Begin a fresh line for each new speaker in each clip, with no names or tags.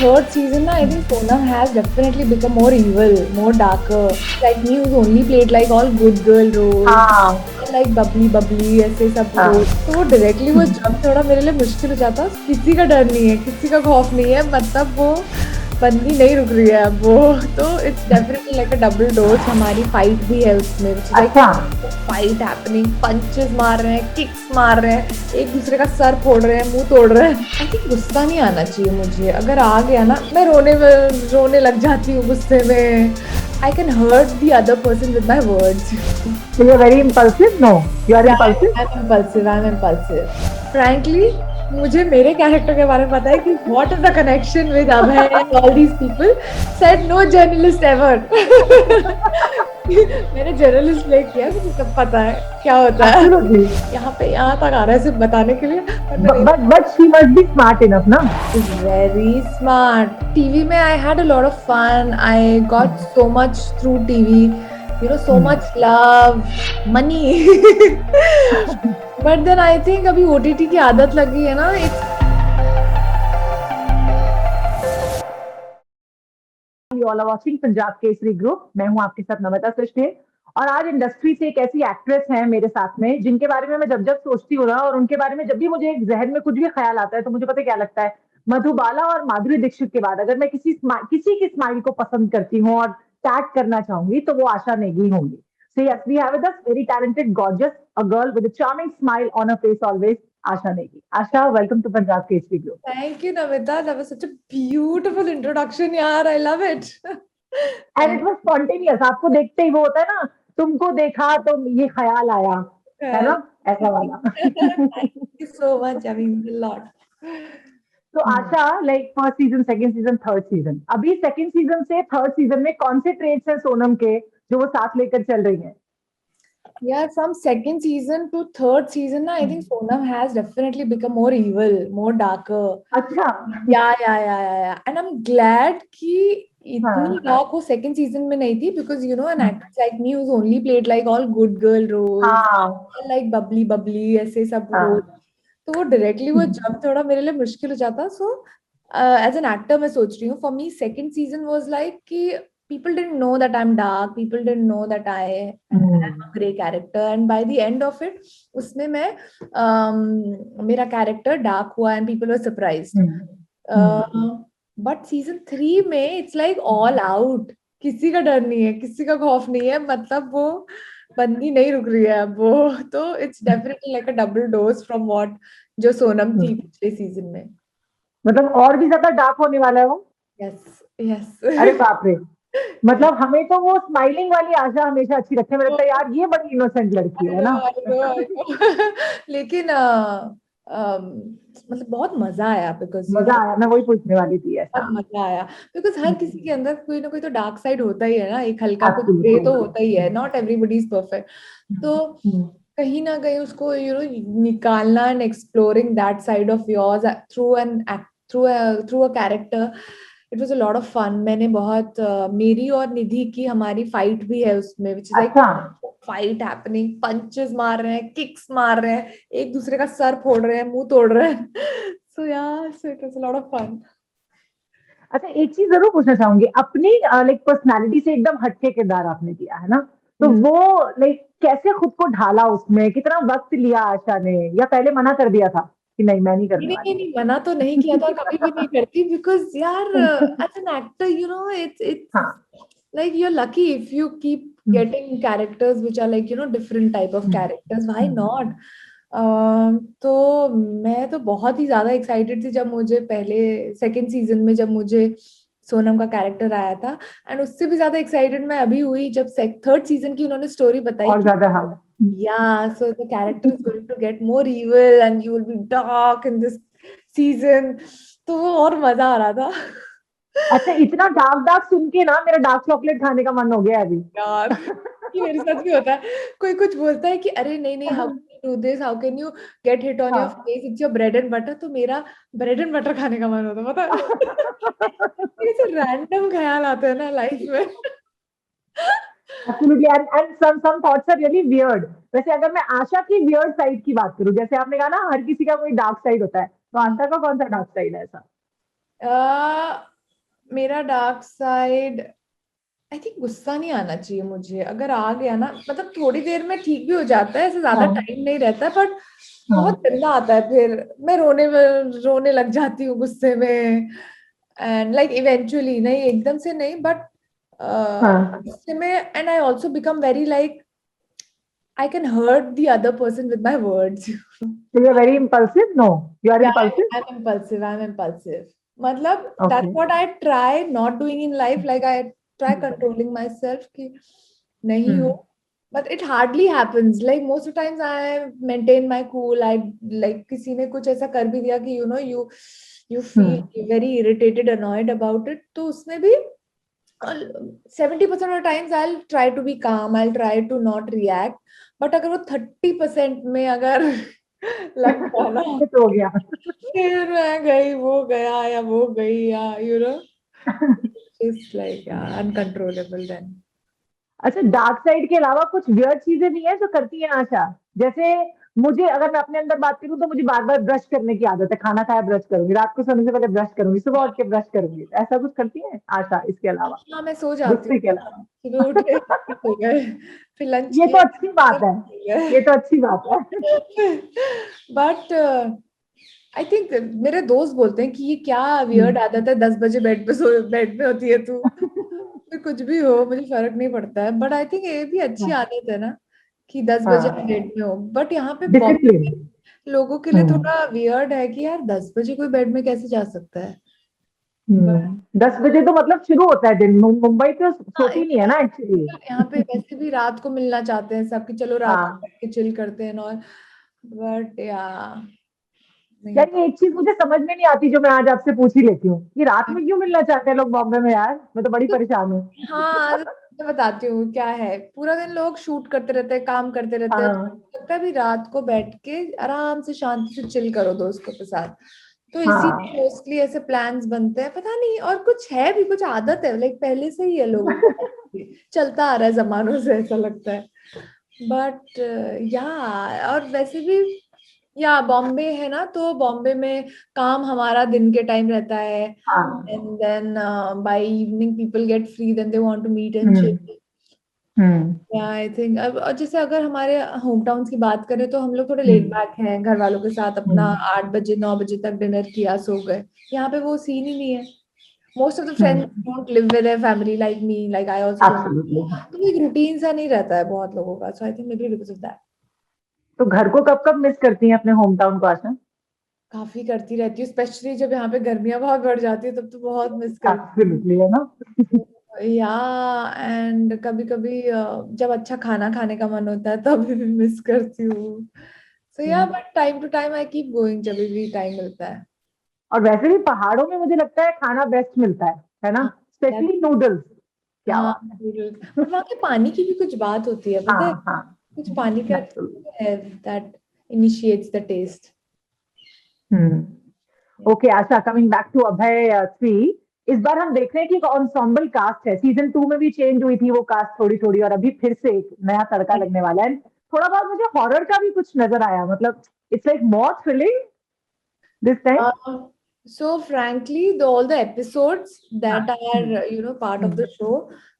third season, I think Sonam has definitely become more evil, more darker. Like me, who's only played like all good girl roles,
हाँ
like bubbly ऐसे सब
हाँ
role, तो वो directly वो जब थोड़ा मेरे लिए मुश्किल हो जाता। किसी का डर नहीं है, किसी का खौफ नहीं है, मतलब वो बंदी नहीं रुक रही है अब वो। तो it's definitely like a double dose. हमारी फाइट भी है उसमें, व्हिच इज लाइक
अच्छा
फाइट हैपनिंग, पंचेस मार रहे हैं, किक्स मार रहे हैं, एक दूसरे का सर फोड़ रहे हैं, मुंह तोड़ रहे हैं। आई थिंक गुस्सा नहीं आना चाहिए मुझे, अगर आ गया ना मैं रोने लग जाती हूँ गुस्से में। I can hurt the other person with my words.
so you're very impulsive? No, you are
Yeah,
impulsive?
I'm impulsive. I'm impulsive. Frankly, मुझे मेरे कैरेक्टर के बारे में पता है कि what is the connection with Abhay and all these people. Said no journalist ever. मैंने journalist नहीं किया, मुझे सब पता है क्या होता है।
Absolutely.
यहाँ तक आ रहा है सिर्फ बताने के लिए, पर मैं
But she must be smart enough, na?
is very smart. TV में I had a lot of fun. I got so much through TV. You know, so much love, money. But then I think अभी OTT की आदत लगी है ना,
You all are watching Punjab Kesari group. मैं हूं आपके साथ नमिता सचदेव और आज इंडस्ट्री से एक ऐसी एक्ट्रेस है मेरे साथ में जिनके बारे में मैं जब जब सोचती हूँ ना और उनके बारे में जब भी मुझे जहन में कुछ भी ख्याल आता है तो मुझे पता है क्या लगता है। मधुबाला और माधुरी दीक्षित के बाद अगर मैं किसी की स्माइल को पसंद करती हूँ और टैग करना चाहूंगी तो वो आशा नेगी होंगी। So yes, we have with us very talented, gorgeous, a girl with a charming smile on her face always, Asha Negi. Asha, welcome to Punjab KSP Group.
thank you Namita. That was such a beautiful introduction, yaar. I love it.
And it was spontaneous. आपको देखते ही वो होता है ना, तुमको देखा तो ये ख्याल आया, है ना, ऐसा वाला।
Thank you so much. I mean a lot.
तो Asha, like first season, second season, third season, अभी सेकंड सीजन से थर्ड सीजन में कौन से ट्रेड्स हैं सोनम के जो वो साथ लेकर चल रही है?
Yeah, from second season to third season, I think Sonam has definitely become more evil, more darker.
अच्छा
Yeah. And I'm glad कि इतनी
हाँ
डार्क वो सेकंड सीजन में नहीं थी, because you know an actress like me who's only played like all good girl roles,
हाँ
like bubbly ऐसे सब रोल,
हाँ
तो वो डायरेक्टली वो जब थोड़ा मेरे लिए मुश्किल हो जाता। सो एज एन एक्टर मैं सोच रही हूँ, for me second season was like कि people didn't know that I'm dark, people didn't know that I am a grey character, and by the end of it उसमें मैं मेरा character dark हुआ and people were surprised. But season 3 में it's like all out, किसी का डर नहीं है, किसी का खौफ नहीं है, मतलब वो बंदी नहीं रुक रही है अब वो। तो it's definitely like a double dose from what जो सोनम थी पिछले सीजन में।
मतलब और भी ज्यादा डार्क होने वाला है वो?
Yes yes.
अरे बाप रे। मतलब हमें तो वो स्माइलिंग वाली आशा हमेशा अच्छी लगती है, मुझे लगता है यार ये बड़ी इनोसेंट लड़की है ना।
I know. लेकिन मतलब बहुत मजा आया, बिकॉज यू
मजा
नो
आया, मैं वही पूछने वाली थी ऐसा।
बहुत मजा आया, बिकॉज हर किसी के अंदर कोई ना कोई तो डार्क साइड होता ही है ना, एक हल्का कुछ ग्रे
एब्सोल्युटली।
तो होता ही है, नॉट एवरीबडी इज परफेक्ट। तो कहीं ना कहीं उसको निकालना and exploring that side of yours through an through through a character, it was a lot of fun. मैंने बहुत मेरी और निधि की हमारी फाइट भी है उसमें, विच इज लाइक
अच्छा
फाइट हैपनिंग, पंचेस मार रहे हैं, किक्स मार रहे हैं, एक दूसरे का सर फोड़ रहे हैं, मुंह तोड़ रहे हैं। So so it was a lot of fun.
अच्छा, एक चीज जरूर पूछना चाहूंगी, अपनी लाइक पर्सनालिटी से एकदम हटके किरदार आपने किया है ना, तो वो लाइक कैसे खुद को ढाला, उसमें कितना वक्त लिया आशा ने, या पहले मना कर दिया था कि नहीं मैं नहीं करने
नहीं, मना तो नहीं किया था और कभी भी नहीं करती, बिकॉज यार
वाली?
एज एन एक्टर it's
हाँ
like you're lucky if you keep getting characters which are like different type of characters, why not? तो मैं तो बहुत ही ज्यादा एक्साइटेड थी जब मुझे पहले सेकंड सीजन में जब मुझे सोनम का कैरेक्टर आया था, एंड उससे भी ज्यादा एक्साइटेड मैं अभी हुई जब थर्ड सीजन की उन्होंने स्टोरी बताई
और
कि
ज्यादा हाँ।
yeah, so the character is going to get more evil and you will be dark in this season. तो वो और मजा आ रहा था।
अच्छा, इतना डार्क डार्क सुन के ना मेरा डार्क चॉकलेट खाने का मन हो गया अभी।
यार ये मेरे साथ भी होता है, कोई कुछ बोलता है कि अरे नहीं, how can you do this, how can you get hit on your
हाँ।
Face, it's your bread and butter, तो मेरा ब्रेड एंड बटर खाने का मन होता है, पता है। ऐसे रैंडम ख्याल आते हैं ना लाइफ में।
Absolutely, and some thoughts are really weird. वैसे अगर मैं आशा की वियर्ड साइड की बात करूं, जैसे आपने कहा ना हर किसी का कोई डार्क साइड होता है, तो आशा का कौन सा डार्क साइड है ऐसा?
मेरा डार्क साइड, आई थिंक गुस्सा नहीं आना चाहिए मुझे। अगर आ गया ना, मतलब थोड़ी देर में ठीक भी हो जाता है, ऐसे ज्यादा
हाँ
टाइम नहीं रहता, बट
हाँ
बहुत गंदा आता है। फिर मैं रोने लग जाती हूँ गुस्से में। एंड लाइक इवेंचुअली, नहीं एकदम से नहीं, बट
हाँ।
गुस्से में। And I also become very like, I can hurt the other person with my words.
So you're very impulsive? No, you are
Yeah,
impulsive?
I'm impulsive. I'm impulsive. मतलब that's
Okay.
what I try not doing in life. Like I try controlling myself कि नहीं हो,
Hmm.
but it hardly happens. Like most of the times I maintain my cool. I like किसी ने कुछ ऐसा कर भी दिया कि you feel
Hmm.
very irritated, annoyed about it. तो उसमें भी 70% of the times I'll try to be calm. I'll try to not react. But अगर वो 30% में अगर लग गया ना,
ये तो हो गया।
फिर मैं गई, वो गया या वो गई, या इट्स लाइक अनकंट्रोलेबल देन।
अच्छा, डार्क साइड के अलावा कुछ वियर्ड चीजें भी हैं जो करती हैं आशा? जैसे मुझे, अगर मैं अपने अंदर बात करूं तो मुझे बार बार ब्रश करने की आदत है। खाना खाया ब्रश करूंगी, रात को सोने से पहले ब्रश करूंगी, सुबह उठ के ब्रश करूंगी। ऐसा कुछ करती हैं आशा इसके अलावा,
हाँ, मैं सो जाती
गुस्से के
हूँ,
अलावा?
सुबह उठ के सो गए, फिर लंच
ये तो
किया,
अच्छी बात है,
सो गए।
ये तो अच्छी बात है।
बट आई थिंक मेरे दोस्त बोलते हैं कि ये क्या वियर्ड
हम्म।
आदत है, 10 बजे बेड पे होती है तू। फिर कुछ भी हो, मुझे फर्क नहीं पड़ता है। बट आई थिंक ये भी अच्छी आदत है ना, कि 10 बजे
हाँ,
बेड में हो। बट यहाँ पे बॉम्बे
डिसिप्लिन।
में लोगों के लिए
हम्म।
थोड़ा वियर्ड है कि यार 10 बजे कोई बेड में कैसे जा सकता है। बट
10 बजे तो मतलब शुरू होता है दिन। मुंबई तो
हाँ,
सोती नहीं है ना एक्चुअली।
यहाँ पे वैसे भी रात को मिलना चाहते हैं सब, कि चलो रात को
हाँ।
बैठ के चिल करते हैं। और बट या नहीं
यार, ये एक चीज मुझे समझ में नहीं आती जो मैं आज आपसे पूछ ही लेती हूँ, कि रात में क्यों मिलना चाहते हैं लोग बॉम्बे में? यार, मैं तो बड़ी
तो
परेशान हूँ।
हाँ, मैं बताती हूँ क्या है। पूरा दिन लोग शूट करते रहते हैं, काम करते रहते हैं,
हाँ
तो लगता है भी रात को बैठ के आराम से शांति से चिल करो दोस्तों के साथ। तो
हाँ।
इसीलिए मोस्टली ऐसे प्लान्स बनते हैं, पता नहीं। और कुछ है भी, कुछ आदत है, लाइक पहले से ही है लोगों को, चलता आ रहा है जमानों से, ऐसा लगता है। बट या और वैसे भी, या बॉम्बे है ना, तो बॉम्बे में काम हमारा दिन के टाइम रहता है।
हाँ।
And then by evening people get free, then they want to meet and
hmm.
Chill.
Hmm.
Yeah I think अब, और जैसे अगर हमारे होम टाउन्स की बात करें, तो हम लोग थोड़े लेट
हम्म।
बैक हैं, घर वालों के साथ अपना
हम्म।
8 बजे 9 बजे तक डिनर किया, सो गए। यहाँ पे वो सीन ही नहीं है। Most of the friends
hmm.
Don't live with their family like me, like I also don't.
Absolutely.
तो एक रूटीन सा नहीं रहता है बहुत लोगों का, so I think maybe because of that.
तो घर को कब कब मिस करती हैं, अपने होम टाउन को आशा?
काफी करती रहती हूँ, स्पेशली जब यहाँ पे गर्मियां बहुत बढ़ जाती है, तब तो बहुत मिस करती
एब्सोल्युटली, है ना?
हूँ। या एंड कभी कभी जब अच्छा खाना खाने का मन होता है, तब भी मिस करती हूँ। So yeah
hmm.
But time to time I keep going, जब भी टाइम मिलता है।
और वैसे भी पहाड़ों में मुझे लगता है खाना बेस्ट मिलता है ना?
हाँ, that-
स्पेशली नूडल्स। क्या
हाँ,
बात है।
बट वहाँ के पानी की भी कुछ बात होती है, पता है?
हाँ हाँ।
कुछ पानी का
एब्सोल्युटली।
है that initiates the test.
Okay Asha, coming back to Abhay 3। इस बार हम देख रहे हैं कि एक ensemble कास्ट है। सीजन 2 में भी चेंज हुई थी वो कास्ट थोड़ी थोड़ी, और अभी फिर से एक नया तड़का लगने वाला है। थोड़ा बहुत मुझे हॉरर का भी कुछ नजर आया, मतलब it's like more thrilling this time.
So frankly, all the episodes
हाँ।
that are part of
hmm.
the show,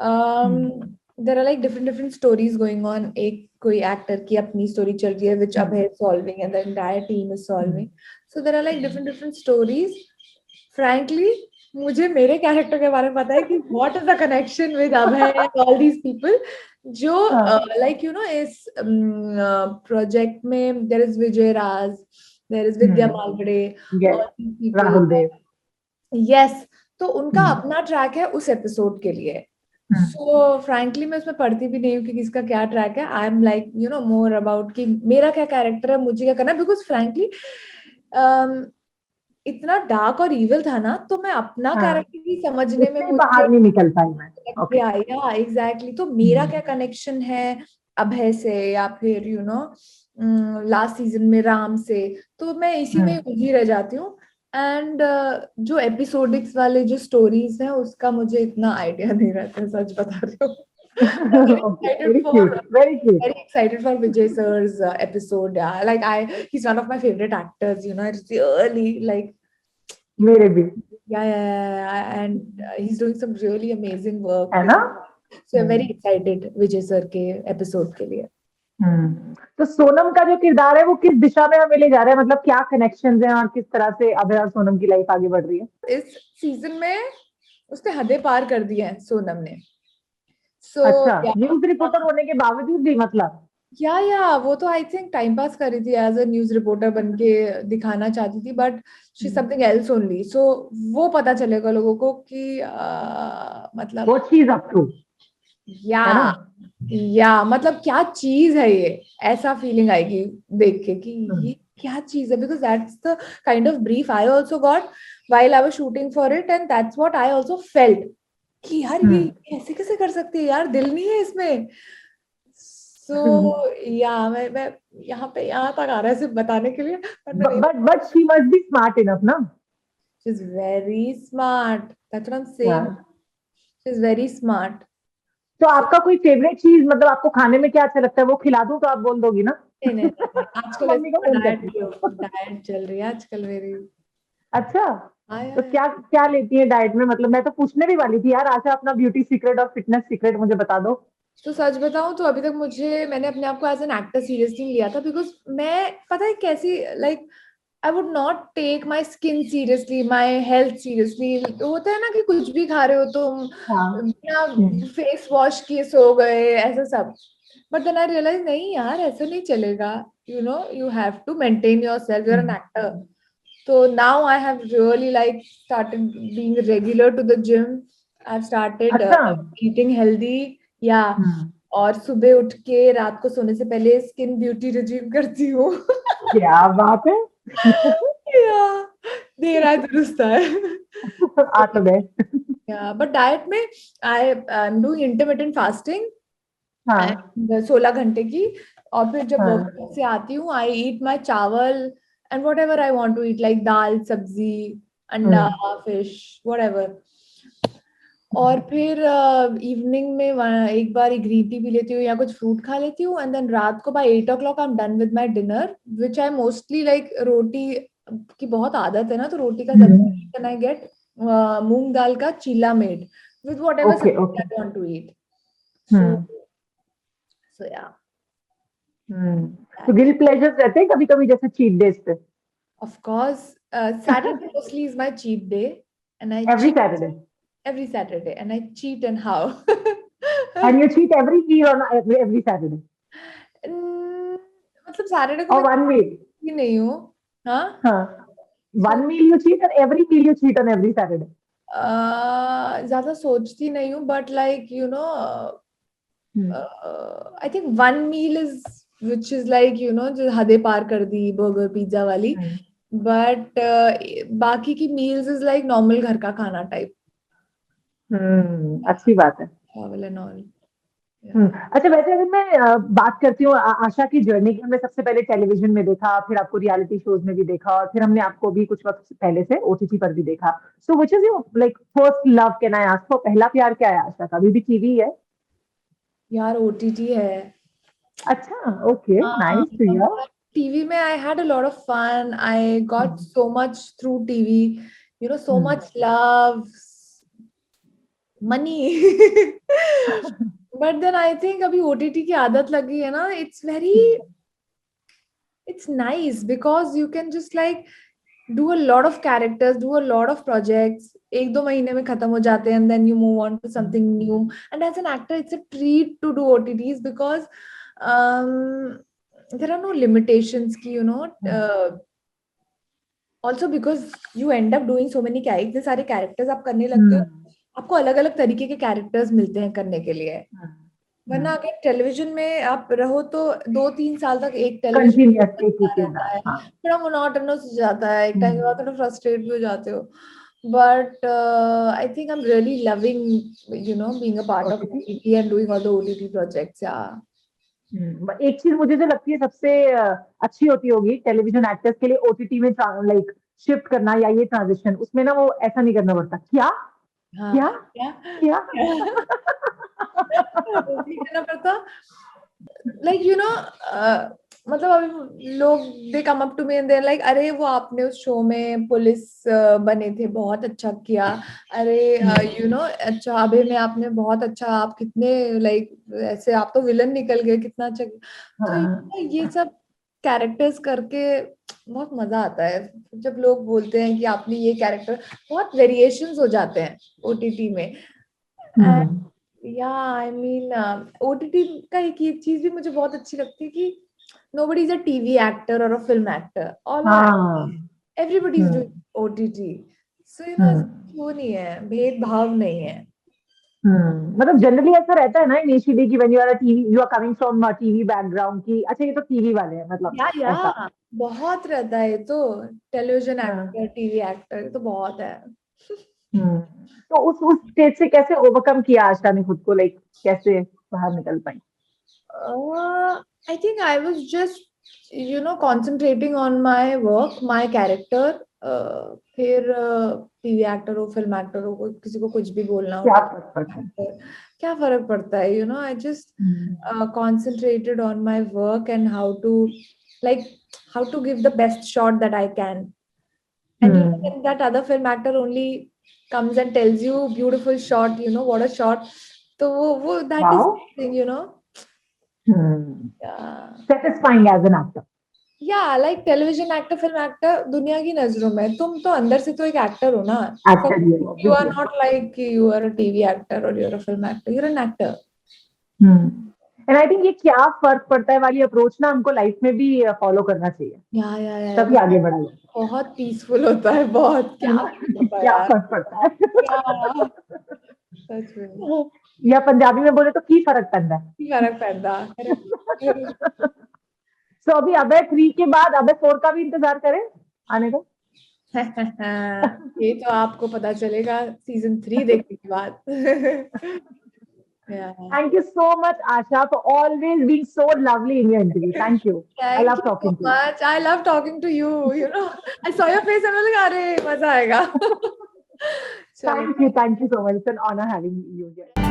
hmm.
there are like different stories going on. एक कोई actor की अपनी story चल रही है, which Abhay is solving, and the entire team is solving. So there are like different stories. Frankly, मुझे मेरे character के बारे में पता है कि what is the connection with Abhay and all these people. जो
हाँ।
like इस project में there is Vijay Raj, there is Vidya
hmm.
Malgade,
yes.
all these people.
Rahul Dev.
Yes, तो उनका
हम्म।
अपना ट्रैक है उस एपिसोड के लिए।
हम्म।
सो फ्रैंकली मैं उसमें पढ़ती भी नहीं हूँ कि किसका क्या ट्रैक है। I am like more about कि मेरा क्या कैरेक्टर है, मुझे क्या करना है। बिकॉज फ्रैंकली इतना डार्क और इविल था ना, तो मैं अपना
हाँ,
कैरेक्टर ही समझने में
उससे
मुझे
बाहर नहीं निकल पाई मैं।
लग
ओके।
गया। या एग्जैक्टली, तो मेरा क्या कनेक्शन है अभय से, या फिर लास्ट सीजन में राम से। तो मैं इसी में उलझी रह जाती हूँ। एंड जो एपिसोडिक्स वाले जो स्टोरीज हैं, उसका मुझे इतना आइडिया नहीं रहता है, सच बता रही हूँ।
Okay, very cute, very cute.
Very excited for Vijay sir's episode. Yeah, like he's one of my favorite actors. It's really like
मेरे भी
and he's doing some really amazing work.
है ना।
So I'm very excited Vijay sir के episode के लिए।
तो सोनम का जो किरदार है वो किस दिशा में हमें ले जा रहा है, मतलब क्या कनेक्शंस हैं और किस तरह से अभय और सोनम की लाइफ आगे बढ़ रही है?
इस सीजन में उसने हदें पार कर दी हैं सोनम ने।
अच्छा,
या
न्यूज रिपोर्टर होने के बावजूद भी मतलब।
वो तो आई थिंक टाइम पास कर रही थी, एज अ न्यूज रिपोर्टर बन के दिखाना चाहती थी, but she something else only. So वो पता चलेगा लोगों को कि मतलब
वो चीज अप टू
या
है ना।
मतलब क्या चीज है ये, ऐसा फीलिंग आएगी देख के कि
हम्म,
ये क्या चीज है, because that's the kind of brief I also got while I was shooting for it, and that's what I also felt कि यार ये
हम्म,
ऐसे कैसे कर सकती है यार, दिल नहीं है इसमें। सो मैं यहाँ तक आ रहा है सिर्फ बताने के लिए, but मैं नहीं।
But she must be smart enough ना।
she's very smart, that's what I'm saying,
हाँ।
she's very smart।
तो आपका कोई फेवरेट चीज, मतलब आपको खाने में क्या अच्छा लगता है, वो खिला दूं तो आप बोल दोगी ना?
नहीं, आजकल
मम्मी का
वैसे
फोन
डाइट
करती हूँ।
डाइट चल रही है आजकल मेरी।
अच्छा,
हाँ
तो
यार,
क्या क्या लेती है डाइट में? मतलब मैं तो पूछने भी वाली थी यार, आशा अपना ब्यूटी सीक्रेट और फिटनेस सीक्रेट मुझे बता दो।
तो सच बताऊं तो अभी तक मैंने अपने आप को एज एन एक्टर सीरियसली नहीं लिया था, बिकॉज मैं पता है कैसी, like I would not take my skin seriously, my health seriously. होता है ना कि कुछ भी खा रहे हो तुम,
हाँ।
बिना
हम्म,
फेस वॉश किए सो गए, ऐसा सब। बट देन आई रियलाइज नहीं यार, ऐसा नहीं चलेगा। You have to maintain yourself, your an
hmm,
actor. So now I have really like started being regular to the gym. I've started
अच्छा।
eating healthy. Yeah.
हम्म,
और सुबह उठ के रात को सोने से पहले स्किन ब्यूटी रिजीव करती हूँ।
क्या बात है।
या देर आए दुरुस्त है।
आ तो गए।
या बट डाइट में I am doing intermittent fasting
हाँ,
एंड 16 घंटे की। और फिर जब
हाँ।
वर्कआउट से आती हूँ आई eat my chawal and whatever I want to eat, like dal sabzi anda
hmm,
fish what ever. और फिर इवनिंग में एक बार ग्रीन टी पी लेती हूँ या कुछ फ्रूट खा लेती हूँ, एंड देन रात को by 8 o'clock I am done with my dinner, which I mostly like roti की बहुत आदत है ना, तो रोटी का
हम्म,
सब्जी can I get moong dal का chilla made with whatever
okay,
sabzi
okay.
I want to eat. So
hmm,
yeah
hmm. तो गिल प्लेजर्स रहते हैं कभी कभी, जैसे चीट डेज पे?
of course, Saturday mostly is my cheat day, and I
every
cheat
Saturday?
every Saturday, and I cheat and how?
And you cheat every meal on every Saturday?
Mm, मतलब Saturday को
और
मैं
one meal?
ही नहीं हूँ। हाँ,
हाँ, one
so
meal you cheat और every meal you cheat on every Saturday?
ज्यादा सोचती नहीं हूँ, but like I think one meal is which is like जो हदें पार कर दी बर्गर पिज्जा वाली। बट बाकी की मील्स इज लाइक नॉर्मल घर का खाना टाइप,
अच्छी बात है।
चावल एंड ऑल।
अच्छा, वैसे अगर मैं बात करती हूँ आशा की जर्नी की, हमने सबसे पहले टेलीविजन में देखा, फिर आपको रियलिटी शोज में भी देखा, और फिर हमने आपको भी कुछ वक्त पहले से ओटीटी पर भी देखा। So which is your like first love, can I ask for? पहला प्यार क्या है आशा का? अभी भी टीवी है?
यार ओटीटी है।
अच्छा, okay, nice to hear.
TV में I had a lot of fun, I got so much through TV, so much love, money. But then I think अभी ओटीटी की आदत लगी है ना, it's nice because you can just like do a lot of characters, do a lot of projects, 1-2 महीने में खत्म हो जाते हैं, and then you move on to something new. And as an actor it's a treat to do OTTs because um, there are no limitations ki, also because you end up doing so many इतने सारे characters आप करने लगते हो, आपको अलग अलग तरीके के कैरेक्टर्स मिलते हैं करने के लिए। वरना अगर टेलीविजन में आप रहो तो 2-3 साल तक एक टेलीविजन
कंटिन्यूअस एक ही
रहता
किरदार,
है,
हाँ।
थोड़ा मोनोटोनस हो जाता है, एक टाइम के बाद थोड़ा फ्रस्ट्रेट भी हो जाते हो। But I think I am really loving being a part of
OTT.
OTT and doing all the OTT projects. या
एक चीज मुझे जो लगती है सबसे अच्छी होती होगी टेलीविजन एक्टर्स के लिए ओटीटी में, लाइक शिफ्ट करना या ये ट्रांजिशन, उसमें ना वो ऐसा नहीं करना पड़ता। क्या
हाँ
क्या
क्या
क्या?
वो भी करना पड़ता, like मतलब अभी लोग they come up to me and they like अरे वो आपने उस शो में पुलिस बने थे, बहुत अच्छा किया। अरे यू नो अच्छा अबे में आपने बहुत अच्छा, आप कितने लाइक ऐसे आप तो विलन निकल गए, कितना अच्छा। तो ये सब कैरेक्टर्स करके बहुत मजा आता है जब लोग बोलते हैं कि आपने ये कैरेक्टर, बहुत वेरिएशंस हो जाते हैं ओटीटी में। या आई मीन ओटीटी का एक ये चीज भी मुझे बहुत अच्छी लगती है कि nobody is a TV actor or a film actor, all are
हाँ
everybody is doing OTT, so you know वो नहीं है, भेदभाव नहीं है।
मतलब जनरली ऐसा रहता है ना इनिशियली कि when you are a TV, you are coming from TV background की, अच्छा ये तो टीवी वाले हैं, मतलब ऐसा।
या बहुत रहता है ये तो, टेलीविजन
हाँ।
एक्टर, टीवी एक्टर, ये तो बहुत है।
तो उस स्टेज से कैसे ओवरकम किया आशा ने खुद को, लाइक कैसे बाहर निकल पाई?
I think I was just, you know, concentrating on my work, my character. फिर टीवी एक्टर हो, फिल्म एक्टर हो, किसी को कुछ भी बोलना हो,
क्या फर्क पड़ता है?
क्या फर्क पड़ता है, you know. I just concentrated on my work and like how to give the best shot that I can. And you know, when that other film actor only comes and tells you beautiful shot, you know, what a shot. So that is
wow.
thing, you know. Yeah.
Satisfying as an actor.
Like television actor, film actor, दुनिया की नजरों में तुम तो अंदर से तो एक एक्टर हो ना।
एक्टर ही है
you are
obviously.
Not like you are a TV actor और you are a film actor, you are an actor.
And I think ये क्या फर्क पड़ता है वाली अप्रोच ना हमको लाइफ में भी फॉलो करना चाहिए,
या
तभी आगे बढ़ा जाए।
बहुत पीसफुल होता है, बहुत
है
क्या
ना?
फर्क होता है
क्या
यार।
फर्क पड़ता है?
क्या सच में
या पंजाबी में बोले तो की फर्क पड़ता है।
फर्क पैदा।
सो अभी अबे 3 के बाद अबे 4 का भी इंतजार करें आने का।
ये तो आपको पता चलेगा सीजन 3 देखने के बाद। Yeah.
Thank you so much, Asha, for always being so lovely in your interview. Thank you. I
Thank
love
you so
talking to you.
much. I love talking to you. You know, I saw your face and I was like, अरे मजा आएगा। चलो
Thank you so much. It's an honor having you here.